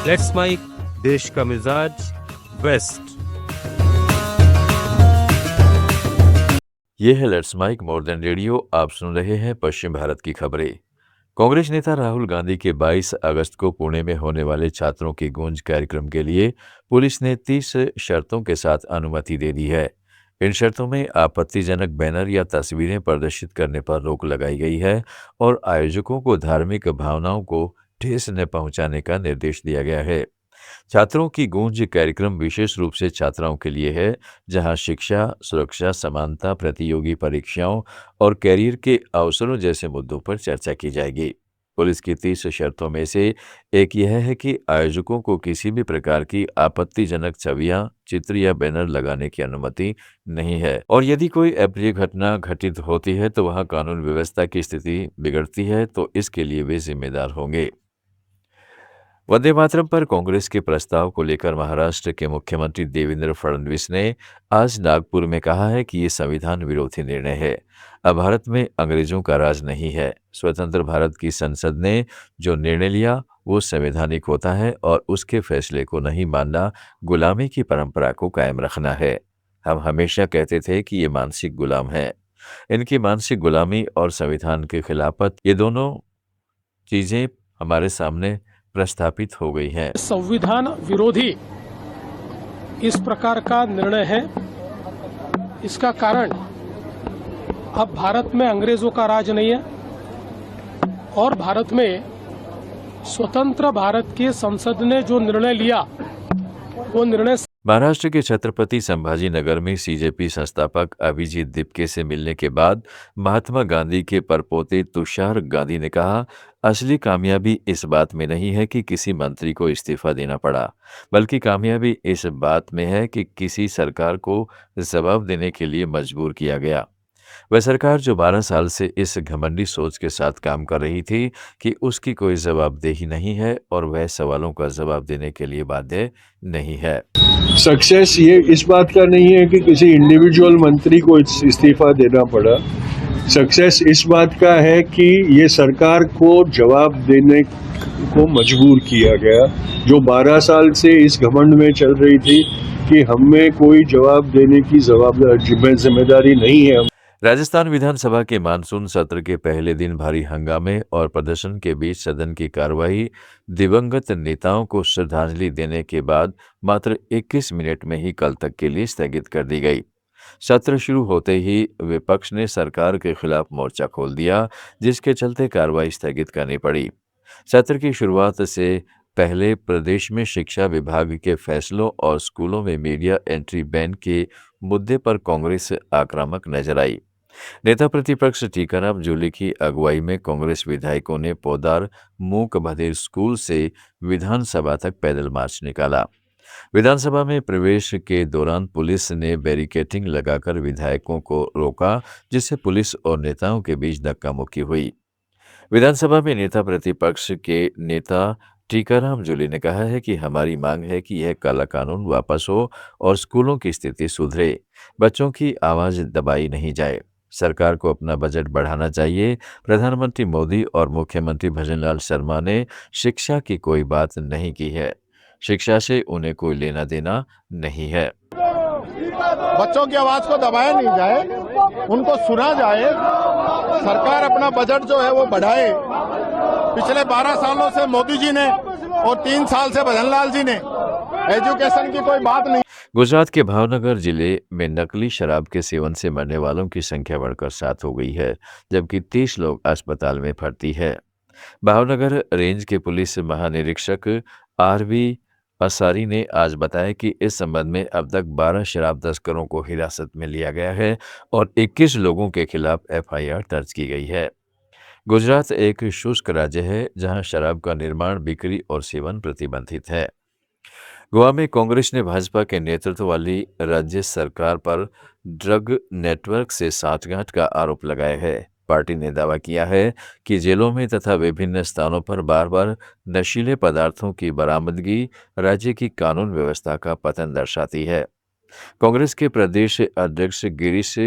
Let's mic देश का मिजाज वेस्ट। ये है let's mike more than radio. आप सुन रहे हैं पश्चिम भारत की खबरें। कांग्रेस नेता राहुल गांधी के 22 अगस्त को पुणे में होने वाले छात्रों की गूंज कार्यक्रम के लिए पुलिस ने 30 शर्तों के साथ अनुमति दे दी है। इन शर्तों में आपत्तिजनक बैनर या तस्वीरें प्रदर्शित करने पर रोक लगाई गई है और आयोजकों को धार्मिक भावनाओं को ठेस न पहुंचाने का निर्देश दिया गया है। छात्रों की गूंज कार्यक्रम विशेष रूप से छात्राओं के लिए है, जहां शिक्षा, सुरक्षा, समानता, प्रतियोगी परीक्षाओं और कैरियर के अवसरों जैसे मुद्दों पर चर्चा की जाएगी। पुलिस की 30 शर्तों में से एक यह है कि आयोजकों को किसी भी प्रकार की आपत्तिजनक छवियां, चित्र या बैनर लगाने की अनुमति नहीं है और यदि कोई अप्रिय घटना घटित होती है तो वहां कानून व्यवस्था की स्थिति बिगड़ती है तो इसके लिए वे जिम्मेदार होंगे। वंदे मातरम पर कांग्रेस के प्रस्ताव को लेकर महाराष्ट्र के मुख्यमंत्री देवेंद्र फडणवीस ने आज नागपुर में कहा है कि ये संविधान विरोधी निर्णय है। अब भारत में अंग्रेजों का राज नहीं है। स्वतंत्र भारत की संसद ने जो निर्णय लिया वो संवैधानिक होता है और उसके फैसले को नहीं मानना गुलामी की परंपरा को कायम रखना है। हम हमेशा कहते थे कि ये मानसिक गुलाम है। इनकी मानसिक गुलामी और संविधान के खिलाफत, ये दोनों चीजें हमारे सामने प्रस्थापित हो गई हैं। संविधान विरोधी इस प्रकार का निर्णय है। इसका कारण अब भारत में अंग्रेजों का राज नहीं है और भारत में स्वतंत्र भारत की संसद ने जो निर्णय लिया वो निर्णय महाराष्ट्र के छत्रपति संभाजी नगर में सीजेपी संस्थापक अभिजीत दिपके से मिलने के बाद महात्मा गांधी के परपोते तुषार गांधी ने कहा, असली कामयाबी इस बात में नहीं है कि किसी मंत्री को इस्तीफा देना पड़ा, बल्कि कामयाबी इस बात में है कि किसी सरकार को जवाब देने के लिए मजबूर किया गया। वह सरकार जो 12 साल से इस घमंडी सोच के साथ काम कर रही थी कि उसकी कोई जवाबदेही नहीं है और वह सवालों का जवाब देने के लिए बाध्य नहीं है। सक्सेस ये इस बात का नहीं है कि किसी इंडिविजुअल मंत्री को इस्तीफा देना पड़ा। सक्सेस इस बात का है कि ये सरकार को जवाब देने को मजबूर किया गया, जो 12 साल से इस घमंड में चल रही थी कि हमें कोई जवाब देने की जिम्मेदारी नहीं है। राजस्थान विधानसभा के मानसून सत्र के पहले दिन भारी हंगामे और प्रदर्शन के बीच सदन की कार्यवाही दिवंगत नेताओं को श्रद्धांजलि देने के बाद मात्र 21 मिनट में ही कल तक के लिए स्थगित कर दी गई। सत्र शुरू होते ही विपक्ष ने सरकार के खिलाफ मोर्चा खोल दिया, जिसके चलते कार्रवाई स्थगित करनी पड़ी। सत्र की शुरुआत से पहले प्रदेश में शिक्षा विभाग के फैसलों और स्कूलों में मीडिया एंट्री बैन के मुद्दे पर कांग्रेस आक्रामक नजर आई। नेता प्रतिपक्ष टीकाराम जूली की अगुवाई में कांग्रेस विधायकों ने पोदार मूक बधिर स्कूल से विधानसभा तक पैदल मार्च निकाला। विधानसभा में प्रवेश के दौरान पुलिस ने बैरिकेडिंग लगाकर विधायकों को रोका, जिससे पुलिस और नेताओं के बीच धक्का मुक्की हुई। विधानसभा में नेता प्रतिपक्ष के नेता टीकाराम जूली ने कहा है कि हमारी मांग है कि यह काला कानून वापस हो और स्कूलों की स्थिति सुधरे, बच्चों की आवाज दबाई नहीं जाए। सरकार को अपना बजट बढ़ाना चाहिए। प्रधानमंत्री मोदी और मुख्यमंत्री भजनलाल शर्मा ने शिक्षा की कोई बात नहीं की है। शिक्षा से उन्हें कोई लेना देना नहीं है। बच्चों की आवाज को दबाया नहीं जाए, उनको सुना जाए। सरकार अपना बजट जो है वो बढ़ाए। पिछले 12 सालों से मोदी जी ने और 3 साल से भजनलाल जी ने एजुकेशन की कोई बात नहीं। गुजरात के भावनगर जिले में नकली शराब के सेवन से मरने वालों की संख्या बढ़कर 7 हो गई है, जबकि 30 लोग अस्पताल में भर्ती है। भावनगर रेंज के पुलिस महानिरीक्षक आरवी असारी ने आज बताया कि इस संबंध में अब तक 12 शराब तस्करों को हिरासत में लिया गया है और 21 लोगों के खिलाफ एफआईआर दर्ज की गई है। गुजरात एक शुष्क राज्य है, जहां शराब का निर्माण, बिक्री और सेवन प्रतिबंधित है। गोवा में कांग्रेस ने भाजपा के नेतृत्व वाली राज्य सरकार पर ड्रग नेटवर्क से साठगांठ का आरोप लगाया है। पार्टी ने दावा किया है कि जेलों में तथा विभिन्न स्थानों पर बार बार नशीले पदार्थों की बरामदगी राज्य की कानून व्यवस्था का पतन दर्शाती है। कांग्रेस के प्रदेश अध्यक्ष गिरीश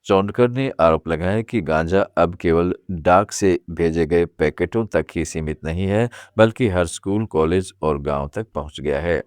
चौंडकर ने आरोप लगाया कि गांजा अब केवल डाक से भेजे गए पैकेटों तक ही सीमित नहीं है, बल्कि हर स्कूल, कॉलेज और गांव तक पहुंच गया है।